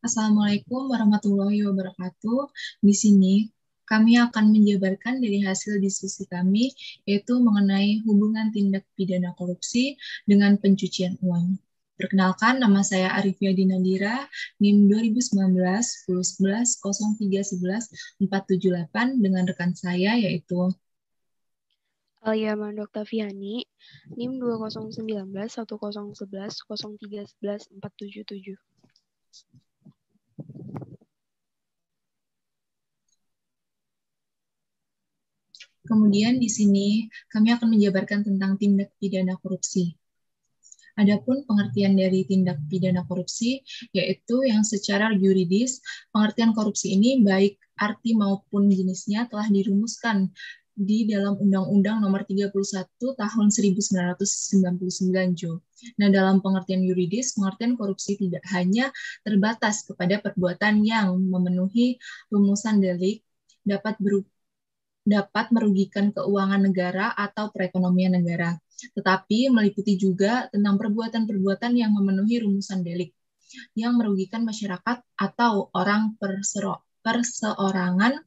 Assalamualaikum warahmatullahi wabarakatuh. Di sini kami akan menjabarkan dari hasil diskusi kami, yaitu mengenai hubungan tindak pidana korupsi dengan pencucian uang. Perkenalkan, nama saya Arifia Dinadira, NIM 2019 1011 0311 478 dengan rekan saya yaitu Alia Mandok Taviani, NIM 2019 1011 0311 477. Kemudian di sini kami akan menjabarkan tentang tindak pidana korupsi. Adapun pengertian dari tindak pidana korupsi, yaitu yang secara yuridis, pengertian korupsi ini baik arti maupun jenisnya telah dirumuskan di dalam Undang-Undang Nomor 31 Tahun 1999 Jo. Nah, dalam pengertian yuridis, pengertian korupsi tidak hanya terbatas kepada perbuatan yang memenuhi rumusan delik dapat merugikan keuangan negara atau perekonomian negara, tetapi meliputi juga tentang perbuatan-perbuatan yang memenuhi rumusan delik, yang merugikan masyarakat atau orang perseorangan,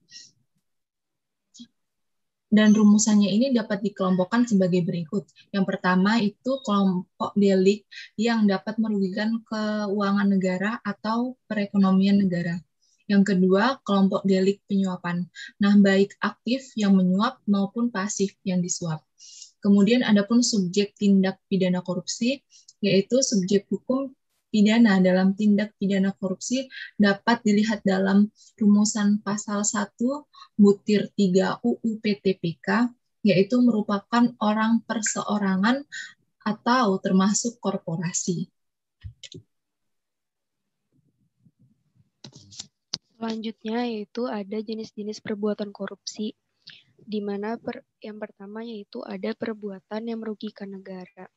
dan rumusannya ini dapat dikelompokkan sebagai berikut. Yang pertama itu kelompok delik yang dapat merugikan keuangan negara atau perekonomian negara. Yang kedua, kelompok delik penyuapan. Nah, baik aktif yang menyuap maupun pasif yang disuap. Kemudian adapun subjek tindak pidana korupsi, yaitu subjek hukum pidana dalam tindak pidana korupsi dapat dilihat dalam rumusan pasal 1 butir 3 UU PTPK, yaitu merupakan orang perseorangan atau termasuk korporasi. Selanjutnya yaitu ada jenis-jenis perbuatan korupsi, di mana yang pertama yaitu ada perbuatan yang merugikan negara.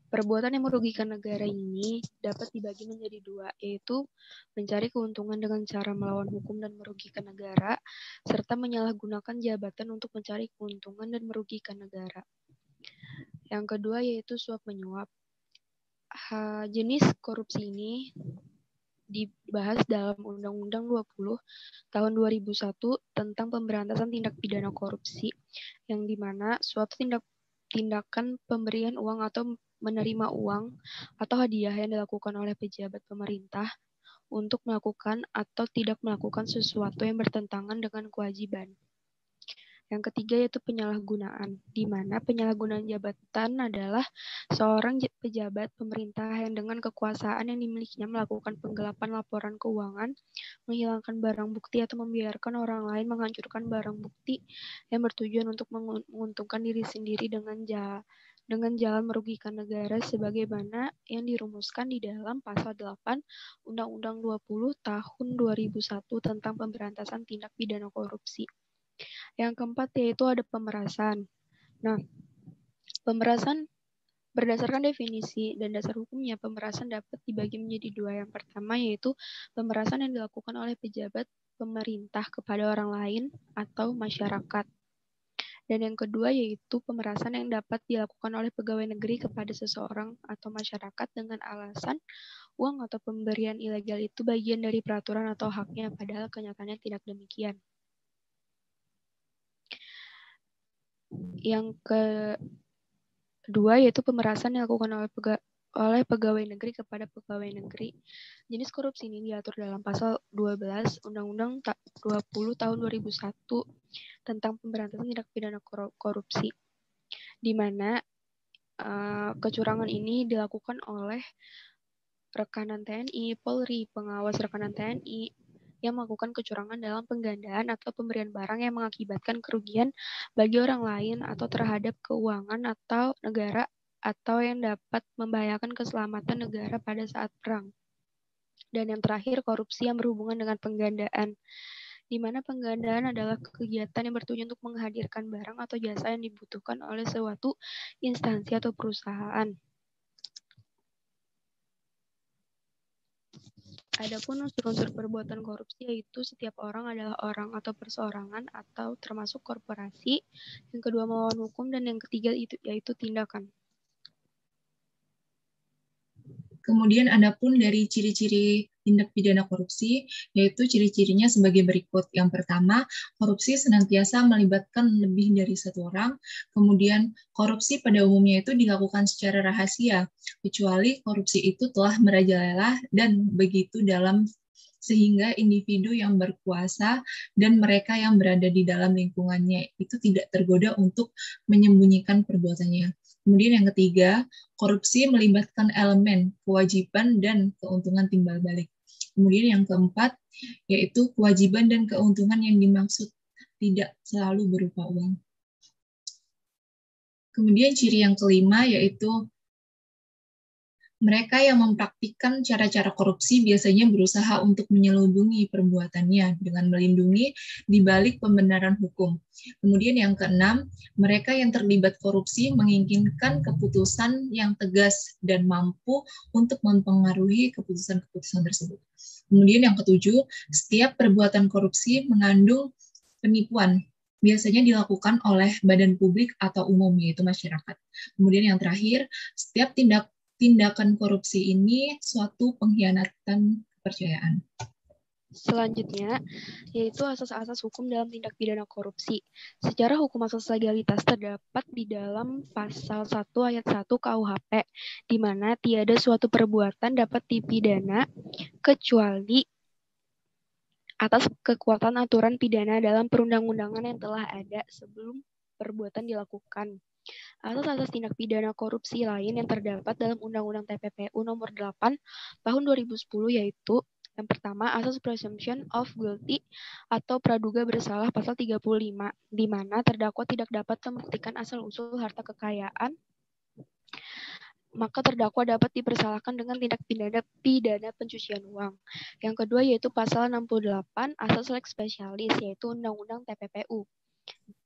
Perbuatan yang merugikan negara ini dapat dibagi menjadi dua, yaitu mencari keuntungan dengan cara melawan hukum dan merugikan negara, serta menyalahgunakan jabatan untuk mencari keuntungan dan merugikan negara. Yang kedua yaitu suap menyuap. Jenis korupsi ini dibahas dalam Undang-Undang 20 tahun 2001 tentang pemberantasan tindak pidana korupsi, yang dimana suatu tindakan pemberian uang atau menerima uang atau hadiah yang dilakukan oleh pejabat pemerintah untuk melakukan atau tidak melakukan sesuatu yang bertentangan dengan kewajiban. Yang ketiga yaitu penyalahgunaan, di mana penyalahgunaan jabatan adalah seorang pejabat pemerintah yang dengan kekuasaan yang dimilikinya melakukan penggelapan laporan keuangan, menghilangkan barang bukti atau membiarkan orang lain menghancurkan barang bukti yang bertujuan untuk menguntungkan diri sendiri dengan jalan merugikan negara sebagaimana yang dirumuskan di dalam pasal 8 Undang-Undang 20 tahun 2001 tentang pemberantasan tindak pidana korupsi. Yang keempat yaitu ada pemerasan. Nah, pemerasan berdasarkan definisi dan dasar hukumnya, pemerasan dapat dibagi menjadi dua. Yang pertama yaitu pemerasan yang dilakukan oleh pejabat pemerintah kepada orang lain atau masyarakat. Dan yang kedua yaitu pemerasan yang dapat dilakukan oleh pegawai negeri kepada seseorang atau masyarakat dengan alasan uang atau pemberian ilegal itu bagian dari peraturan atau haknya, padahal kenyataannya tidak demikian. Yang kedua yaitu pemerasan yang dilakukan oleh pegawai negeri kepada pegawai negeri. Jenis korupsi ini diatur dalam pasal 12 Undang-Undang 20 tahun 2001 tentang pemberantasan tindak pidana korupsi, di mana kecurangan ini dilakukan oleh rekanan TNI, Polri, pengawas rekanan TNI, yang melakukan kecurangan dalam penggandaan atau pemberian barang yang mengakibatkan kerugian bagi orang lain atau terhadap keuangan atau negara atau yang dapat membahayakan keselamatan negara pada saat perang. Dan yang terakhir, korupsi yang berhubungan dengan penggandaan, di mana penggandaan adalah kegiatan yang bertujuan untuk menghadirkan barang atau jasa yang dibutuhkan oleh suatu instansi atau perusahaan. Adapun unsur-unsur perbuatan korupsi yaitu setiap orang adalah orang atau perseorangan atau termasuk korporasi, yang kedua melawan hukum, dan yang ketiga yaitu tindakan. Kemudian adapun dari ciri-ciri tindak pidana korupsi, yaitu ciri-cirinya sebagai berikut. Yang pertama, korupsi senantiasa melibatkan lebih dari satu orang. Kemudian, korupsi pada umumnya itu dilakukan secara rahasia, kecuali korupsi itu telah merajalela dan begitu dalam sehingga individu yang berkuasa dan mereka yang berada di dalam lingkungannya itu tidak tergoda untuk menyembunyikan perbuatannya. Kemudian yang ketiga, korupsi melibatkan elemen kewajiban dan keuntungan timbal balik. Kemudian yang keempat, yaitu kewajiban dan keuntungan yang dimaksud tidak selalu berupa uang. Kemudian ciri yang kelima, yaitu mereka yang mempraktikkan cara-cara korupsi biasanya berusaha untuk menyelubungi perbuatannya dengan melindungi di balik pembenaran hukum. Kemudian yang keenam, mereka yang terlibat korupsi menginginkan keputusan yang tegas dan mampu untuk mempengaruhi keputusan-keputusan tersebut. Kemudian yang ketujuh, setiap perbuatan korupsi mengandung penipuan, biasanya dilakukan oleh badan publik atau umum, yaitu masyarakat. Kemudian yang terakhir, setiap tindakan korupsi ini suatu pengkhianatan kepercayaan. Selanjutnya, yaitu asas-asas hukum dalam tindak pidana korupsi. Secara hukum asas legalitas terdapat di dalam pasal 1 ayat 1 KUHP, di mana tiada suatu perbuatan dapat dipidana kecuali atas kekuatan aturan pidana dalam perundang-undangan yang telah ada sebelum perbuatan dilakukan. Asas-asas tindak pidana korupsi lain yang terdapat dalam Undang-Undang TPPU Nomor 8 Tahun 2010 yaitu yang pertama, asas presumption of guilty atau praduga bersalah pasal 35, di mana terdakwa tidak dapat membuktikan asal-usul harta kekayaan, maka terdakwa dapat dipersalahkan dengan tindak pidana pencucian uang. Yang kedua yaitu pasal 68 asas lex specialis yaitu Undang-Undang TPPU.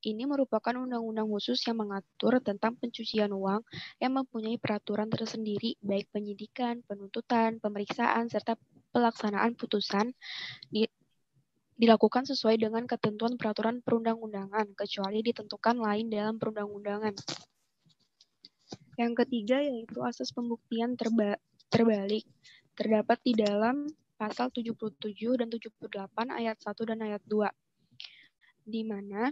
Ini merupakan undang-undang khusus yang mengatur tentang pencucian uang yang mempunyai peraturan tersendiri, baik penyidikan, penuntutan, pemeriksaan, serta pelaksanaan putusan dilakukan sesuai dengan ketentuan peraturan perundang-undangan, kecuali ditentukan lain dalam perundang-undangan. Yang ketiga yaitu asas pembuktian terbalik, terdapat di dalam pasal 77 dan 78 ayat 1 dan ayat 2, di mana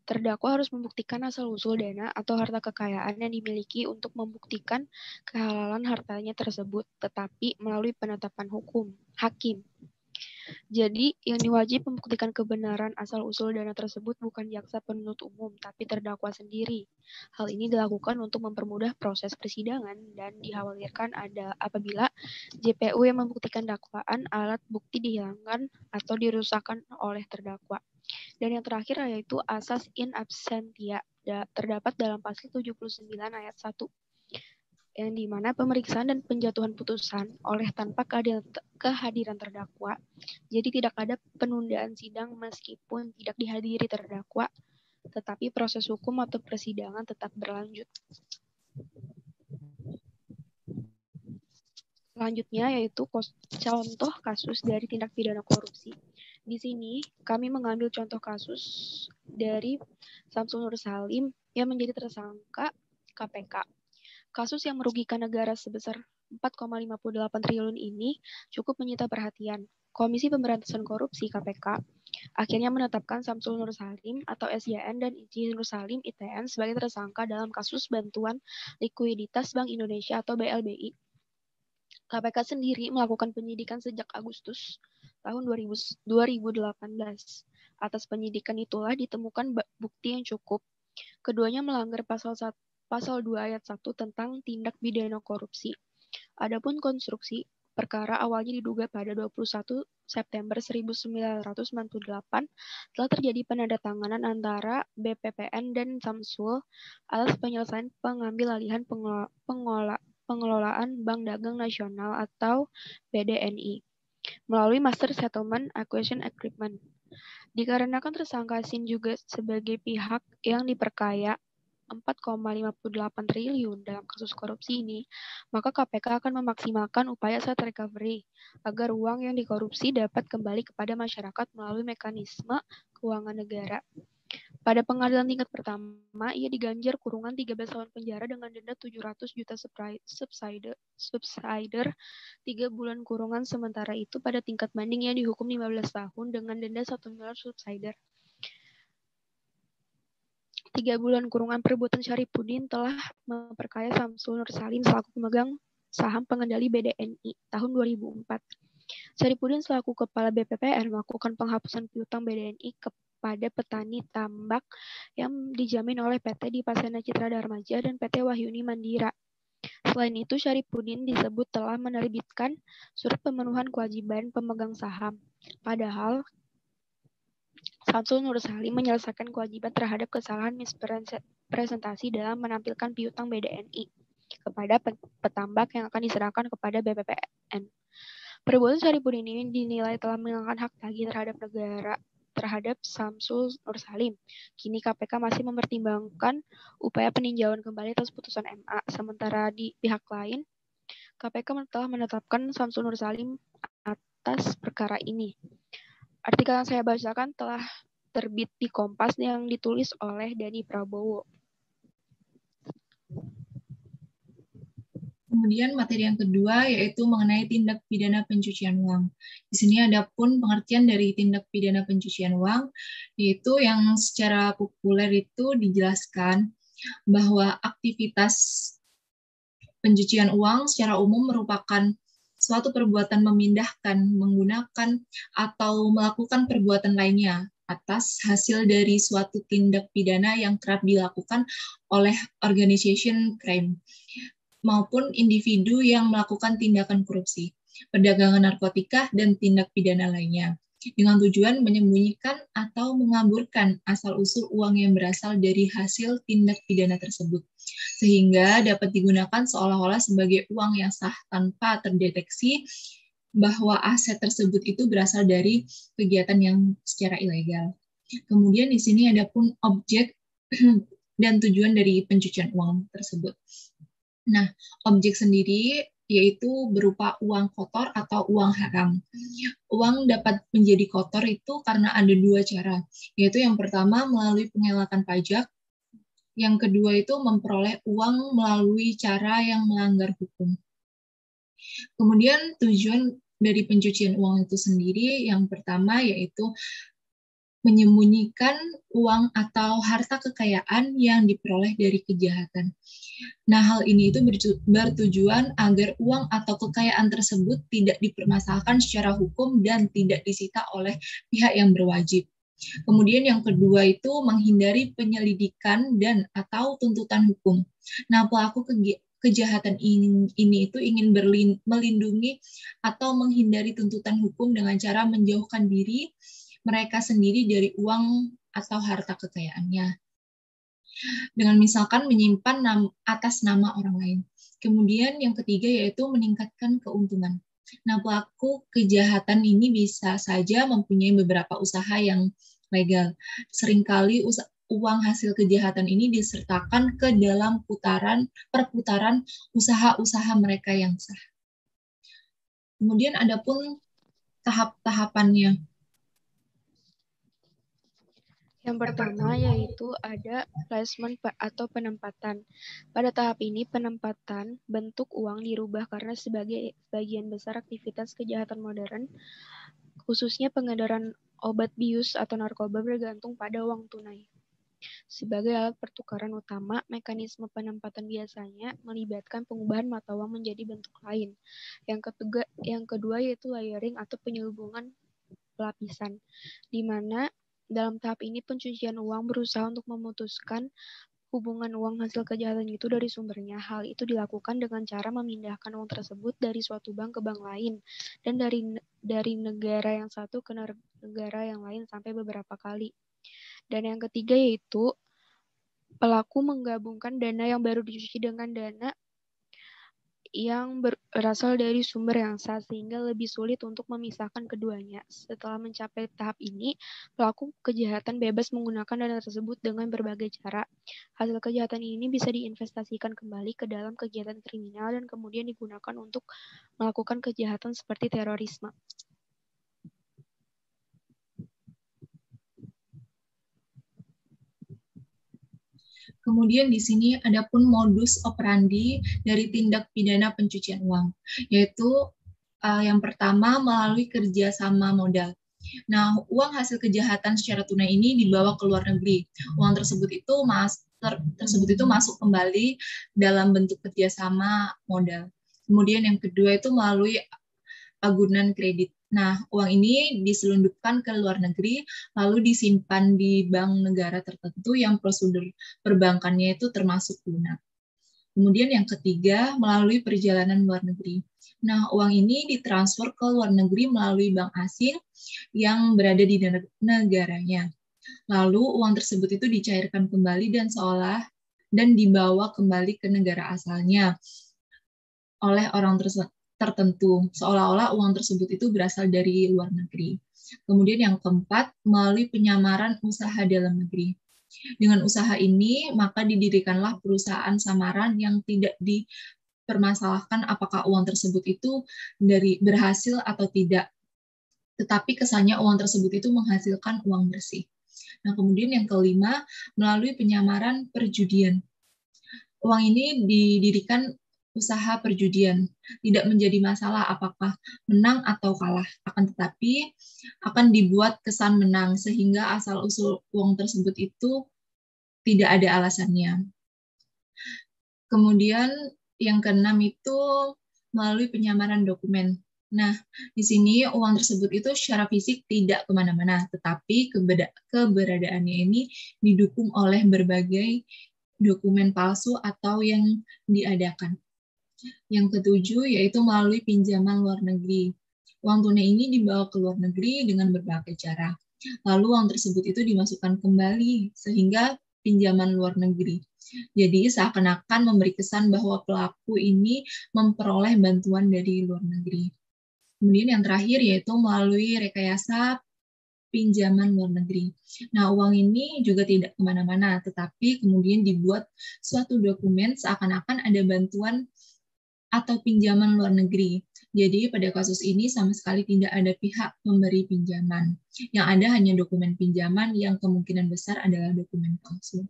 terdakwa harus membuktikan asal-usul dana atau harta kekayaan yang dimiliki untuk membuktikan kehalalan hartanya tersebut, tetapi melalui penetapan hakim. Jadi, yang diwajib membuktikan kebenaran asal-usul dana tersebut bukan jaksa penuntut umum, tapi terdakwa sendiri. Hal ini dilakukan untuk mempermudah proses persidangan dan dikhawatirkan ada apabila JPU yang membuktikan dakwaan alat bukti dihilangkan atau dirusakkan oleh terdakwa. Dan yang terakhir yaitu asas in absentia terdapat dalam pasal 79 ayat 1 yang dimana pemeriksaan dan penjatuhan putusan oleh tanpa kehadiran terdakwa. Jadi tidak ada penundaan sidang meskipun tidak dihadiri terdakwa, tetapi proses hukum atau persidangan tetap berlanjut. Selanjutnya yaitu contoh kasus dari tindak pidana korupsi. Di sini kami mengambil contoh kasus dari Samsul Nur Salim yang menjadi tersangka KPK. Kasus yang merugikan negara sebesar 4,58 triliun ini cukup menyita perhatian. Komisi Pemberantasan Korupsi KPK akhirnya menetapkan Samsul Nur Salim atau SYN dan Iji Nur Salim ITN sebagai tersangka dalam kasus bantuan likuiditas Bank Indonesia atau BLBI. KPK sendiri melakukan penyidikan sejak Agustus tahun 2018. Atas penyidikan itulah ditemukan bukti yang cukup. Keduanya melanggar pasal 2 ayat 1 tentang tindak pidana korupsi. Adapun konstruksi perkara awalnya diduga pada 21 September 1998 telah terjadi penandatanganan antara BPPN dan Samsul atas penyelesaian pengambil alihan pengelolaan Bank Dagang Nasional atau BDNI melalui Master Settlement Acquisition Agreement. Dikarenakan tersangka Sin juga sebagai pihak yang diperkaya 4,58 triliun dalam kasus korupsi ini, maka KPK akan memaksimalkan upaya aset recovery agar uang yang dikorupsi dapat kembali kepada masyarakat melalui mekanisme keuangan negara. Pada pengadilan tingkat pertama, ia diganjar kurungan 13 tahun penjara dengan denda 700 juta subsider 3 bulan kurungan. Sementara itu, pada tingkat banding ia dihukum 15 tahun dengan denda 1 miliar subsider 3 bulan kurungan. Perbuatan Syarifuddin telah memperkaya Samsul Nur Salim selaku pemegang saham pengendali BDNI tahun 2004. Syarifuddin selaku Kepala BPPR melakukan penghapusan piutang BDNI pada petani tambak yang dijamin oleh PT Dipasena Citra Darmaja dan PT Wahyuni Mandira. Selain itu, Syarifuddin disebut telah menerbitkan surat pemenuhan kewajiban pemegang saham. Padahal, Samsul Nur Salim menyelesaikan kewajiban terhadap kesalahan mispresentasi dalam menampilkan piutang BDNI kepada petambak yang akan diserahkan kepada BPPN. Perbuatan Syarifuddin ini dinilai telah menghilangkan hak tagih terhadap negara terhadap Samsul Nur Salim. Kini KPK masih mempertimbangkan upaya peninjauan kembali atas putusan MA. Sementara di pihak lain, KPK telah menetapkan Samsul Nur Salim atas perkara ini. Artikel yang saya bacakan telah terbit di Kompas yang ditulis oleh Dani Prabowo. Kemudian materi yang kedua yaitu mengenai tindak pidana pencucian uang. Di sini ada pun pengertian dari tindak pidana pencucian uang, yaitu yang secara populer itu dijelaskan bahwa aktivitas pencucian uang secara umum merupakan suatu perbuatan memindahkan, menggunakan, atau melakukan perbuatan lainnya atas hasil dari suatu tindak pidana yang kerap dilakukan oleh organization crime maupun individu yang melakukan tindakan korupsi, perdagangan narkotika, dan tindak pidana lainnya, dengan tujuan menyembunyikan atau mengaburkan asal-usul uang yang berasal dari hasil tindak pidana tersebut, sehingga dapat digunakan seolah-olah sebagai uang yang sah tanpa terdeteksi bahwa aset tersebut itu berasal dari kegiatan yang secara ilegal. Kemudian di sini ada pun objek dan tujuan dari pencucian uang tersebut. Nah, objek sendiri yaitu berupa uang kotor atau uang haram. Uang dapat menjadi kotor itu karena ada dua cara, yaitu yang pertama melalui pengelakan pajak, yang kedua itu memperoleh uang melalui cara yang melanggar hukum. Kemudian tujuan dari pencucian uang itu sendiri yang pertama yaitu menyembunyikan uang atau harta kekayaan yang diperoleh dari kejahatan. Nah, hal ini itu bertujuan agar uang atau kekayaan tersebut tidak dipermasalahkan secara hukum dan tidak disita oleh pihak yang berwajib. Kemudian yang kedua itu menghindari penyelidikan dan atau tuntutan hukum. Nah, pelaku kejahatan ini itu ingin melindungi atau menghindari tuntutan hukum dengan cara menjauhkan diri mereka sendiri dari uang atau harta kekayaannya, dengan misalkan menyimpan atas nama orang lain. Kemudian yang ketiga yaitu meningkatkan keuntungan. Nah, pelaku kejahatan ini bisa saja mempunyai beberapa usaha yang legal. Seringkali uang hasil kejahatan ini disertakan ke dalam perputaran usaha-usaha mereka yang sah. Kemudian ada pun tahap-tahapannya. Yang pertama yaitu ada placement atau penempatan. Pada tahap ini penempatan bentuk uang dirubah karena sebagian besar aktivitas kejahatan modern, khususnya pengedaran obat bius atau narkoba bergantung pada uang tunai. Sebagai alat pertukaran utama, mekanisme penempatan biasanya melibatkan pengubahan mata uang menjadi bentuk lain. Yang kedua yaitu layering atau penyelubungan pelapisan, di mana dalam tahap ini pencucian uang berusaha untuk memutuskan hubungan uang hasil kejahatan itu dari sumbernya. Hal itu dilakukan dengan cara memindahkan uang tersebut dari suatu bank ke bank lain dan dari negara yang satu ke negara yang lain sampai beberapa kali. Dan yang ketiga yaitu pelaku menggabungkan dana yang baru dicuci dengan dana yang berasal dari sumber yang sah sehingga lebih sulit untuk memisahkan keduanya. Setelah mencapai tahap ini, pelaku kejahatan bebas menggunakan dana tersebut dengan berbagai cara. Hasil kejahatan ini bisa diinvestasikan kembali ke dalam kegiatan kriminal dan kemudian digunakan untuk melakukan kejahatan seperti terorisme. Kemudian di sini ada pun modus operandi dari tindak pidana pencucian uang, yaitu yang pertama melalui kerjasama modal. Nah, uang hasil kejahatan secara tunai ini dibawa ke luar negeri. Uang tersebut itu masuk kembali dalam bentuk kerjasama modal. Kemudian yang kedua itu melalui agunan kredit. Nah, uang ini diselundupkan ke luar negeri, lalu disimpan di bank negara tertentu yang prosedur perbankannya itu termasuk lunak. Kemudian yang ketiga, melalui perjalanan luar negeri. Nah, uang ini ditransfer ke luar negeri melalui bank asing yang berada di negaranya. Lalu uang tersebut itu dicairkan kembali dan dibawa kembali ke negara asalnya oleh orang tertentu, seolah-olah uang tersebut itu berasal dari luar negeri. Kemudian yang keempat, melalui penyamaran usaha dalam negeri. Dengan usaha ini, maka didirikanlah perusahaan samaran yang tidak dipermasalahkan apakah uang tersebut itu berhasil atau tidak. Tetapi kesannya uang tersebut itu menghasilkan uang bersih. Nah, kemudian yang kelima, melalui penyamaran perjudian. Uang ini didirikan usaha perjudian, tidak menjadi masalah apakah menang atau kalah, akan tetapi akan dibuat kesan menang sehingga asal-usul uang tersebut itu tidak ada alasannya. Kemudian yang keenam itu melalui penyamaran dokumen. Nah, di sini uang tersebut itu secara fisik tidak kemana-mana, tetapi keberadaannya ini didukung oleh berbagai dokumen palsu atau yang diadakan. Yang ketujuh yaitu melalui pinjaman luar negeri. Uang tunai ini dibawa ke luar negeri dengan berbagai cara. Lalu uang tersebut itu dimasukkan kembali sehingga pinjaman luar negeri. Jadi seakan-akan memberi kesan bahwa pelaku ini memperoleh bantuan dari luar negeri. Kemudian yang terakhir yaitu melalui rekayasa pinjaman luar negeri. Nah, uang ini juga tidak kemana-mana, tetapi kemudian dibuat suatu dokumen seakan-akan ada bantuan atau pinjaman luar negeri. Jadi pada kasus ini sama sekali tidak ada pihak memberi pinjaman. Yang ada hanya dokumen pinjaman yang kemungkinan besar adalah dokumen palsu.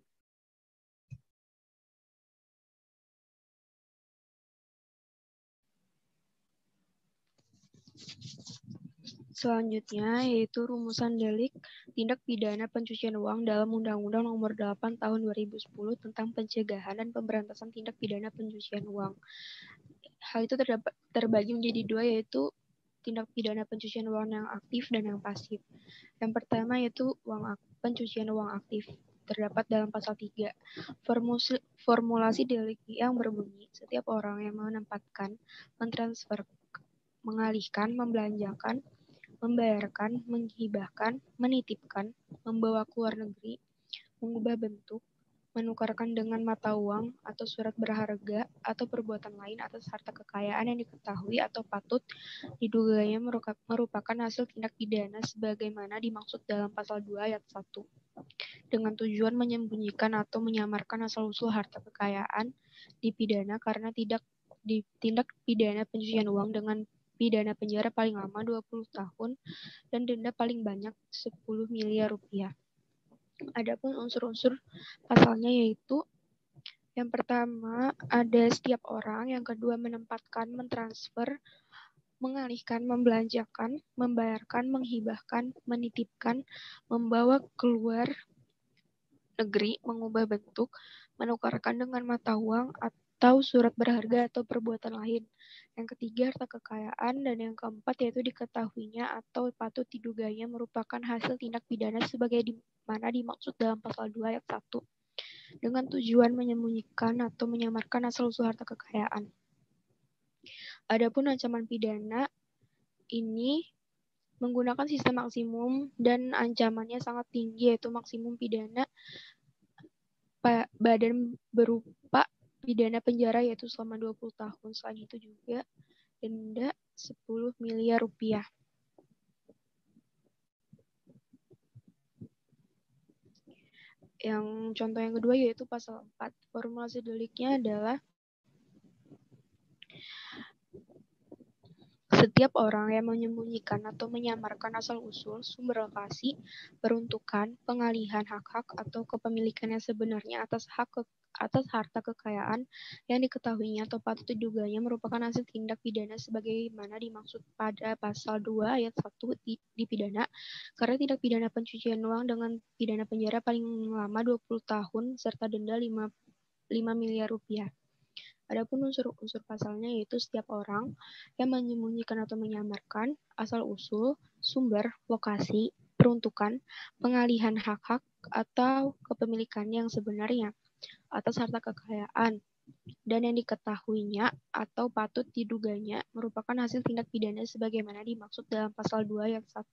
Selanjutnya yaitu rumusan delik tindak pidana pencucian uang dalam Undang-Undang Nomor 8 Tahun 2010 tentang pencegahan dan pemberantasan tindak pidana pencucian uang. Hal itu terbagi menjadi dua, yaitu tindak pidana pencucian uang yang aktif dan yang pasif. Yang pertama yaitu pencucian uang aktif. Terdapat dalam pasal 3. Formulasi delik yang berbunyi, setiap orang yang menempatkan, mentransfer, mengalihkan, membelanjakan, membayarkan, menghibahkan, menitipkan, membawa ke luar negeri, mengubah bentuk, menukarkan dengan mata uang atau surat berharga atau perbuatan lain atas harta kekayaan yang diketahui atau patut diduganya merupakan hasil tindak pidana sebagaimana dimaksud dalam pasal 2 ayat 1 dengan tujuan menyembunyikan atau menyamarkan asal-usul harta kekayaan dipidana karena tindak pidana pencucian uang dengan pidana penjara paling lama 20 tahun dan denda paling banyak 10 miliar rupiah. Adapun unsur-unsur pasalnya yaitu yang pertama ada setiap orang, yang kedua menempatkan, mentransfer, mengalihkan, membelanjakan, membayarkan, menghibahkan, menitipkan, membawa keluar negeri, mengubah bentuk, menukarkan dengan mata uang atau surat berharga atau perbuatan lain. Yang ketiga harta kekayaan, dan yang keempat yaitu diketahuinya atau patut diduganya merupakan hasil tindak pidana sebagai mana dimaksud dalam pasal 2 ayat 1 dengan tujuan menyembunyikan atau menyamarkan asal-usul harta kekayaan. Adapun ancaman pidana ini menggunakan sistem maksimum dan ancamannya sangat tinggi, yaitu maksimum pidana badan berupa pidana penjara yaitu selama 20 tahun. Selain itu juga denda 10 miliar rupiah. Yang contoh yang kedua yaitu pasal 4. Formulasi deliknya adalah Setiap orang yang menyembunyikan atau menyamarkan asal-usul, sumber lokasi, peruntukan, pengalihan hak-hak atau kepemilikan yang sebenarnya atas harta kekayaan yang diketahuinya atau patut diduganya merupakan hasil tindak pidana sebagaimana dimaksud pada pasal 2 ayat 1 dipidana karena tindak pidana pencucian uang dengan pidana penjara paling lama 20 tahun serta denda 5 miliar rupiah. Adapun unsur-unsur pasalnya yaitu setiap orang yang menyembunyikan atau menyamarkan asal-usul, sumber, lokasi, peruntukan, pengalihan hak-hak atau kepemilikan yang sebenarnya atas harta kekayaan dan yang diketahuinya atau patut diduganya merupakan hasil tindak pidana sebagaimana dimaksud dalam pasal 2 ayat 1.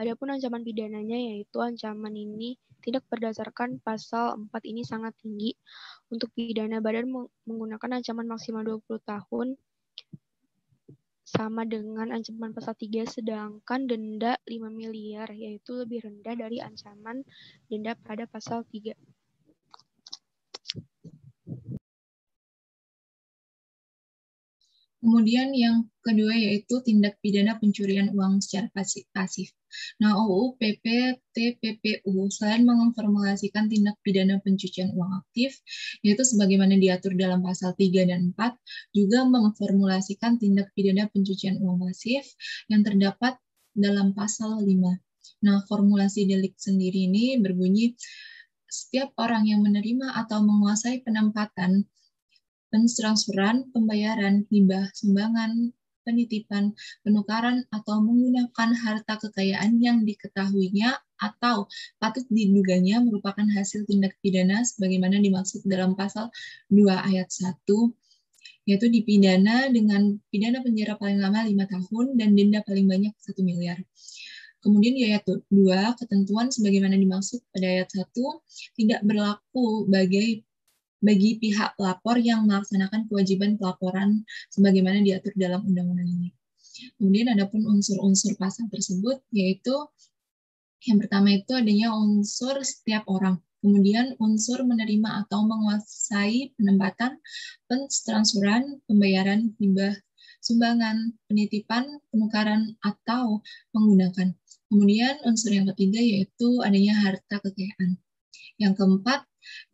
Adapun ancaman pidananya yaitu ancaman ini tidak berdasarkan pasal 4 ini sangat tinggi. Untuk pidana badan menggunakan ancaman maksimal 20 tahun sama dengan ancaman pasal 3 sedangkan denda 5 miliar yaitu lebih rendah dari ancaman denda pada pasal 3. Kemudian yang kedua yaitu tindak pidana pencurian uang secara pasif. Nah, UU PP TPPU selain mengeformulasikan tindak pidana pencucian uang aktif, yaitu sebagaimana diatur dalam pasal 3 dan 4, juga memformulasikan tindak pidana pencucian uang pasif yang terdapat dalam pasal 5. Nah, formulasi delik sendiri ini berbunyi, setiap orang yang menerima atau menguasai penempatan, pentransferan, pembayaran, hibah, sumbangan, penitipan, penukaran, atau menggunakan harta kekayaan yang diketahuinya atau patut diduganya merupakan hasil tindak pidana sebagaimana dimaksud dalam pasal 2 ayat 1, yaitu dipidana dengan pidana penjara paling lama 5 tahun dan denda paling banyak 1 miliar. Kemudian di ayat 2, ketentuan sebagaimana dimaksud pada ayat 1 tidak berlaku bagi pihak pelapor yang melaksanakan kewajiban pelaporan sebagaimana diatur dalam undang-undang ini. Kemudian adapun unsur-unsur pasal tersebut yaitu yang pertama itu adanya unsur setiap orang, kemudian unsur menerima atau menguasai penempatan, pentransferan, pembayaran, hibah, sumbangan, penitipan, penukaran, atau menggunakan. Kemudian unsur yang ketiga yaitu adanya harta kekayaan. Yang keempat,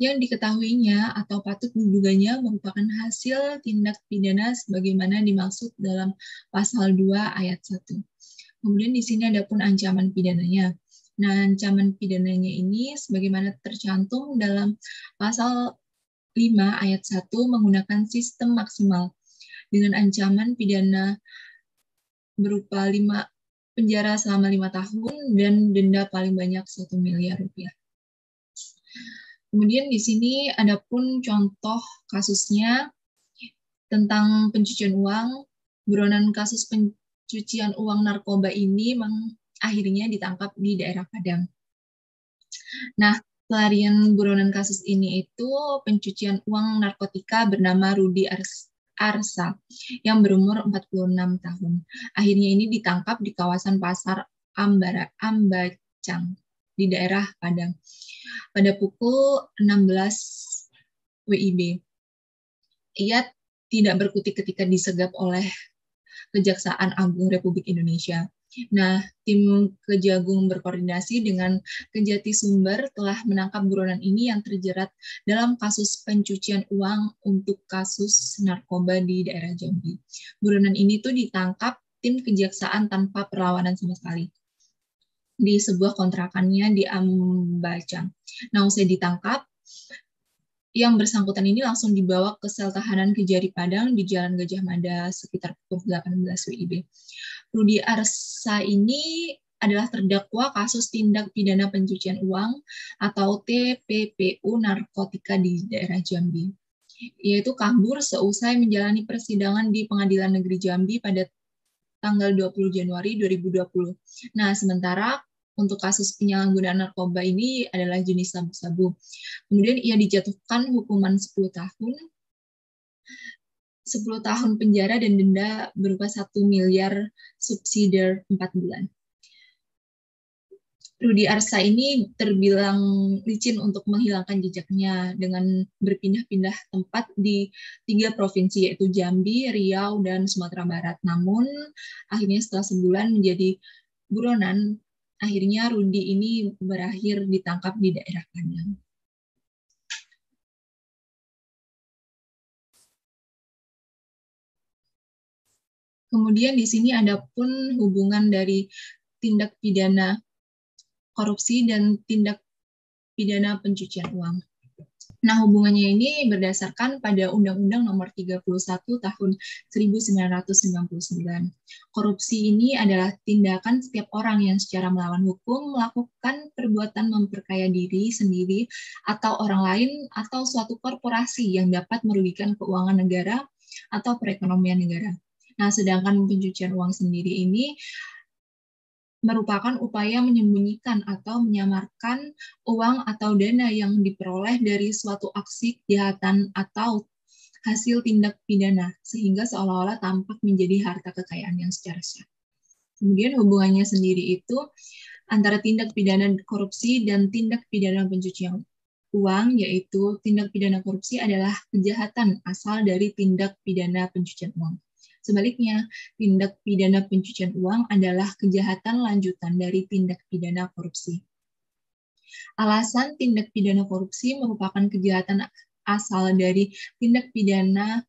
yang diketahuinya atau patut diduganya merupakan hasil tindak pidana sebagaimana dimaksud dalam pasal 2 ayat 1. Kemudian di sini ada pun ancaman pidananya. Nah, ancaman pidananya ini sebagaimana tercantum dalam pasal 5 ayat 1 menggunakan sistem maksimal dengan ancaman pidana berupa penjara selama 5 tahun dan denda paling banyak 1 miliar rupiah. Kemudian di sini ada pun contoh kasusnya tentang pencucian uang. Buronan kasus pencucian uang narkoba ini akhirnya ditangkap di daerah Padang. Nah, pelarian buronan kasus ini itu pencucian uang narkotika bernama Rudi Arsa yang berumur 46 tahun. Akhirnya ini ditangkap di kawasan Pasar Ambacang di daerah Padang pada pukul 16 WIB. Ia tidak berkutik ketika disegap oleh Kejaksaan Agung Republik Indonesia. Nah, tim Kejagung berkoordinasi dengan Kejati Sumber telah menangkap buronan ini yang terjerat dalam kasus pencucian uang untuk kasus narkoba di daerah Jambi. Buronan ini tuh ditangkap tim kejaksaan tanpa perlawanan sama sekali di sebuah kontrakannya di Ambacang. Nah, usai ditangkap, yang bersangkutan ini langsung dibawa ke sel tahanan Kejari Padang di Jalan Gajah Mada sekitar pukul 18 WIB. Rudi Arsa ini adalah terdakwa kasus tindak pidana pencucian uang atau TPPU narkotika di daerah Jambi, yaitu kabur seusai menjalani persidangan di Pengadilan Negeri Jambi pada tanggal 20 Januari 2020. Nah, sementara untuk kasus penyalahgunaan narkoba ini adalah jenis sabu-sabu. Kemudian ia dijatuhkan hukuman 10 tahun penjara dan denda berupa 1 miliar subsidi 4 bulan. Rudi Arsa ini terbilang licin untuk menghilangkan jejaknya dengan berpindah-pindah tempat di 3 provinsi, yaitu Jambi, Riau, dan Sumatera Barat. Namun, akhirnya setelah sebulan menjadi buronan, akhirnya Rudi ini berakhir ditangkap di daerah Padang. Kemudian di sini ada pun hubungan dari tindak pidana korupsi dan tindak pidana pencucian uang. Nah, hubungannya ini berdasarkan pada Undang-Undang Nomor 31 Tahun 1999. Korupsi ini adalah tindakan setiap orang yang secara melawan hukum melakukan perbuatan memperkaya diri sendiri atau orang lain atau suatu korporasi yang dapat merugikan keuangan negara atau perekonomian negara. Nah, sedangkan pencucian uang sendiri ini merupakan upaya menyembunyikan atau menyamarkan uang atau dana yang diperoleh dari suatu aksi kejahatan atau hasil tindak pidana, sehingga seolah-olah tampak menjadi harta kekayaan yang secara sah. Kemudian hubungannya sendiri itu antara tindak pidana korupsi dan tindak pidana pencucian uang, yaitu tindak pidana korupsi adalah kejahatan asal dari tindak pidana pencucian uang. Sebaliknya, tindak pidana pencucian uang adalah kejahatan lanjutan dari tindak pidana korupsi. Alasan tindak pidana korupsi merupakan kejahatan asal dari tindak pidana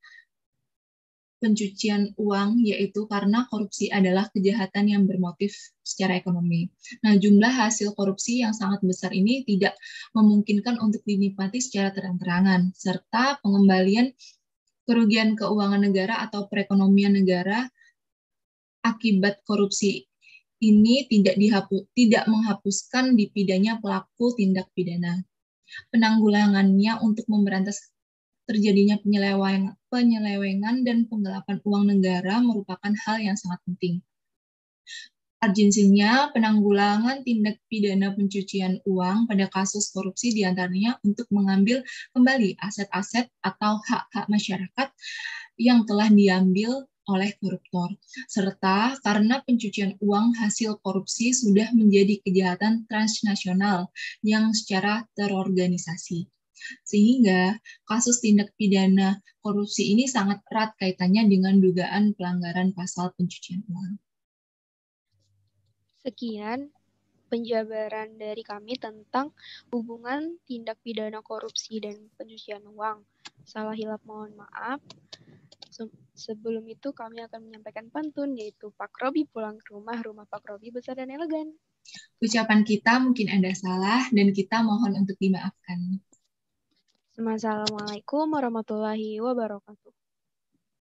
pencucian uang, yaitu karena korupsi adalah kejahatan yang bermotif secara ekonomi. Nah, jumlah hasil korupsi yang sangat besar ini tidak memungkinkan untuk dinikmati secara terang-terangan, serta pengembalian kerugian keuangan negara atau perekonomian negara akibat korupsi ini tidak menghapuskan dipidana pelaku tindak pidana. Penanggulangannya untuk memberantas terjadinya penyelewengan dan penggelapan uang negara merupakan hal yang sangat penting. Urgensinya penanggulangan tindak pidana pencucian uang pada kasus korupsi diantaranya untuk mengambil kembali aset-aset atau hak-hak masyarakat yang telah diambil oleh koruptor, serta karena pencucian uang hasil korupsi sudah menjadi kejahatan transnasional yang secara terorganisasi. Sehingga kasus tindak pidana korupsi ini sangat erat kaitannya dengan dugaan pelanggaran pasal pencucian uang. Sekian penjabaran dari kami tentang hubungan tindak pidana korupsi dan pencucian uang. Salah hilap mohon maaf. Sebelum itu kami akan menyampaikan pantun, yaitu Pak Robi pulang ke rumah, rumah Pak Robi besar dan elegan. Ucapan kita mungkin ada salah dan kita mohon untuk dimaafkan. Assalamualaikum warahmatullahi wabarakatuh.